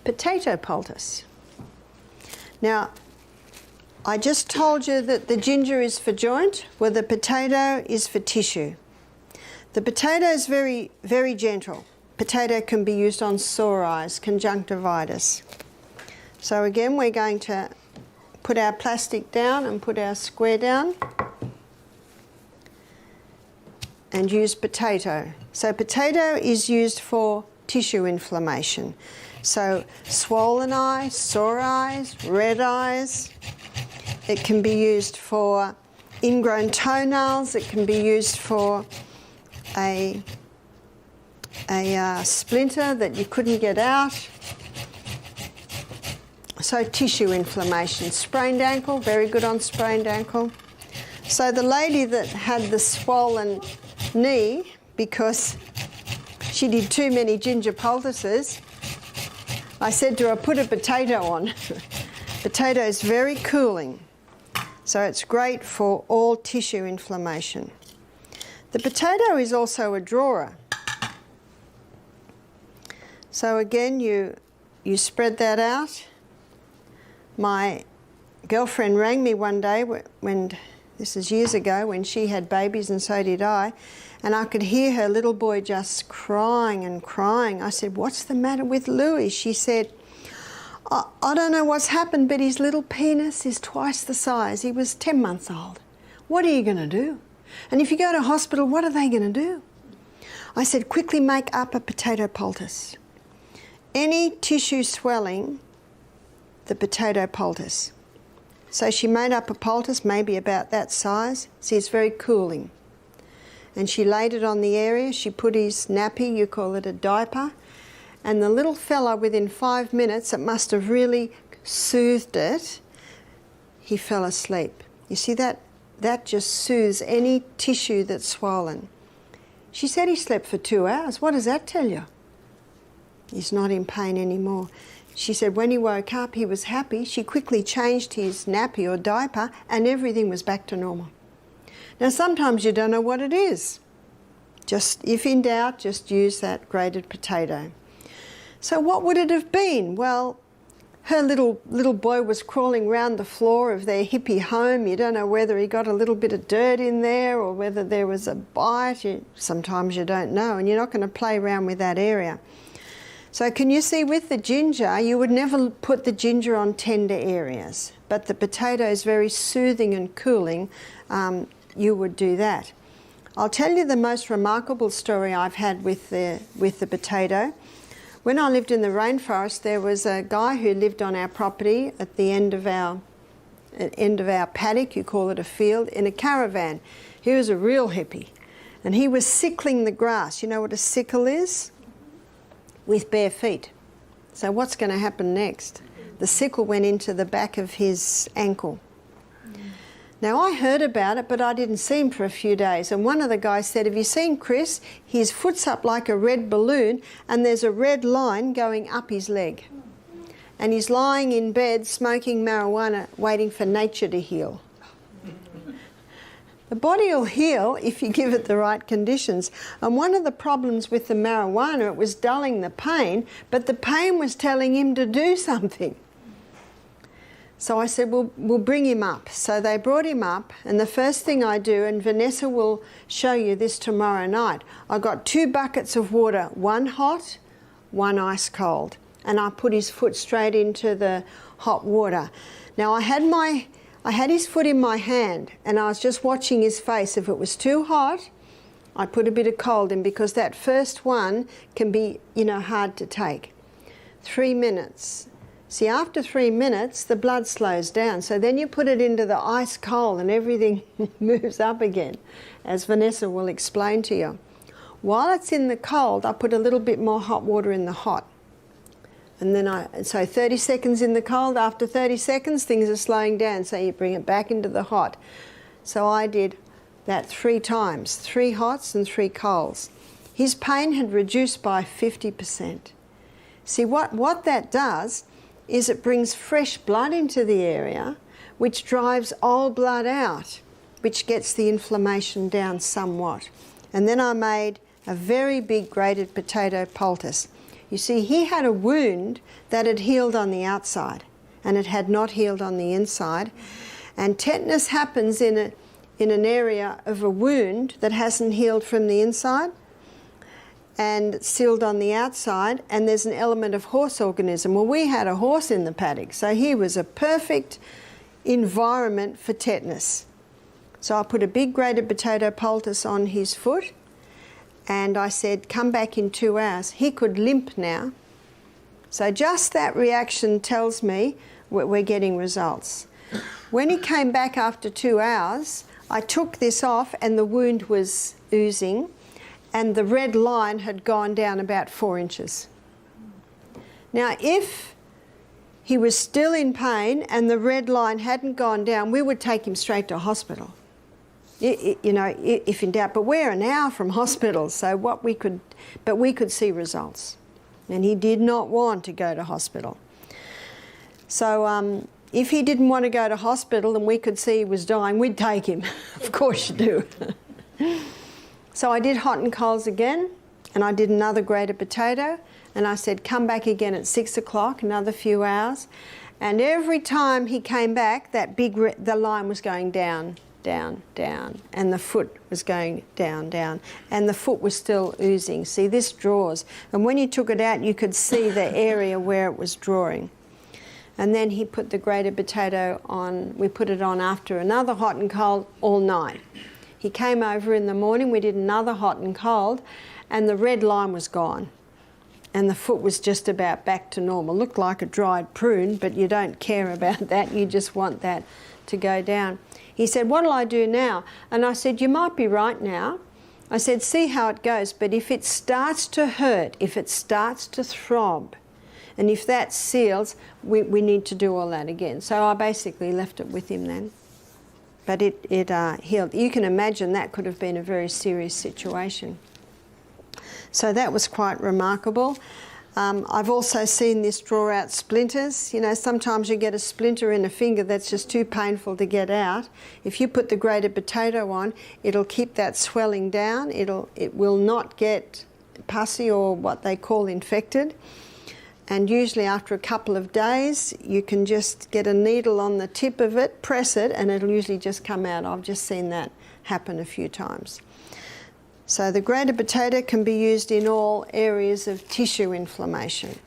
potato poultice. Now, I just told you that the ginger is for joint, well the potato is for tissue. The potato is very, very gentle. Potato can be used on sore eyes, conjunctivitis. So again, we're going to put our plastic down and put our square down and use potato. So potato is used for tissue inflammation. So swollen eyes, sore eyes, red eyes. It can be used for ingrown toenails. It can be used for a splinter that you couldn't get out. So tissue inflammation. Sprained ankle, very good on sprained ankle. So the lady that had the swollen knee because she did too many ginger poultices, I said to her, put a potato on. Potato is very cooling, so it's great for all tissue inflammation. The potato is also a drawer. So again, you spread that out. My girlfriend rang me one day, when this is years ago, when she had babies and so did I, and I could hear her little boy just crying and crying. I said, what's the matter with Louis? She said, I don't know what's happened, but his little penis is twice the size. He was 10 months old. What are you going to do? And if you go to hospital, what are they going to do? I said, quickly make up a potato poultice. Any tissue swelling, the potato poultice. So she made up a poultice, maybe about that size. See, it's very cooling. And she laid it on the area. She put his nappy, you call it a diaper, and the little fella, within 5 minutes, it must have really soothed it, he fell asleep. You see, that just soothes any tissue that's swollen. She said he slept for 2 hours. What does that tell you? He's not in pain anymore. She said when he woke up, he was happy. She quickly changed his nappy or diaper and everything was back to normal. Now, sometimes you don't know what it is. Just, if in doubt, just use that grated potato. So what would it have been? Well, her little boy was crawling around the floor of their hippie home. You don't know whether he got a little bit of dirt in there or whether there was a bite. Sometimes you don't know, and you're not going to play around with that area. So can you see, with the ginger, you would never put the ginger on tender areas, but the potato is very soothing and cooling. You would do that. I'll tell you the most remarkable story I've had with the potato. When I lived in the rainforest, there was a guy who lived on our property at the end of our paddock, you call it a field, in a caravan. He was a real hippie, and he was sickling the grass. You know what a sickle is? With bare feet. So what's going to happen next? The sickle went into the back of his ankle. Now, I heard about it, but I didn't see him for a few days. And one of the guys said, have you seen Chris? His foot's up like a red balloon and there's a red line going up his leg. And he's lying in bed smoking marijuana, waiting for nature to heal. The body will heal if you give it the right conditions. And one of the problems with the marijuana, it was dulling the pain, but the pain was telling him to do something. So I said, we'll bring him up. So they brought him up, and the first thing I do, and Vanessa will show you this tomorrow night, I got 2 buckets of water, one hot, one ice cold, and I put his foot straight into the hot water. Now I had his foot in my hand, and I was just watching his face. If it was too hot, I put a bit of cold in, because that first one can be, hard to take. 3 minutes. See, after 3 minutes, the blood slows down. So then you put it into the ice cold and everything moves up again, as Vanessa will explain to you. While it's in the cold, I put a little bit more hot water in the hot. And then so 30 seconds in the cold, after 30 seconds, things are slowing down, so you bring it back into the hot. So I did that 3 times, 3 hots and 3 colds. His pain had reduced by 50%. See, what that does is it brings fresh blood into the area, which drives old blood out, which gets the inflammation down somewhat. And then I made a very big grated potato poultice. You see, he had a wound that had healed on the outside and it had not healed on the inside. And tetanus happens in an area of a wound that hasn't healed from the inside and sealed on the outside, and there's an element of horse organism. Well, we had a horse in the paddock, so he was a perfect environment for tetanus. So I put a big grated potato poultice on his foot, and I said, come back in 2 hours. He could limp now. So just that reaction tells me we're getting results. When he came back after 2 hours, I took this off and the wound was oozing, and the red line had gone down about 4 inches. Now, if he was still in pain and the red line hadn't gone down, we would take him straight to hospital. You know, if in doubt. But we're an hour from hospital, so we could see results. And he did not want to go to hospital. So if he didn't want to go to hospital and we could see he was dying, we'd take him. Of course you do. So I did hot and colds again, and I did another grated potato, and I said, come back again at 6 o'clock, another few hours. And every time he came back, the line was going down, down, down, and the foot was going down, down, and the foot was still oozing. See, this draws. And when you took it out, you could see the area where it was drawing. And then he put the grated potato on, we put it on after another hot and cold all night. He came over in the morning, we did another hot and cold, and the red line was gone. And the foot was just about back to normal. Looked like a dried prune, but you don't care about that. You just want that to go down. He said, what'll I do now? And I said, you might be right now. I said, see how it goes, but if it starts to hurt, if it starts to throb, and if that seals, we need to do all that again. So I basically left it with him then. But it healed. You can imagine that could have been a very serious situation. So that was quite remarkable. I've also seen this draw out splinters. You know, sometimes you get a splinter in a finger that's just too painful to get out. If you put the grated potato on, it'll keep that swelling down. It will not get pussy or what they call infected. And usually after a couple of days, you can just get a needle on the tip of it, press it, and it'll usually just come out. I've just seen that happen a few times. So the grated potato can be used in all areas of tissue inflammation.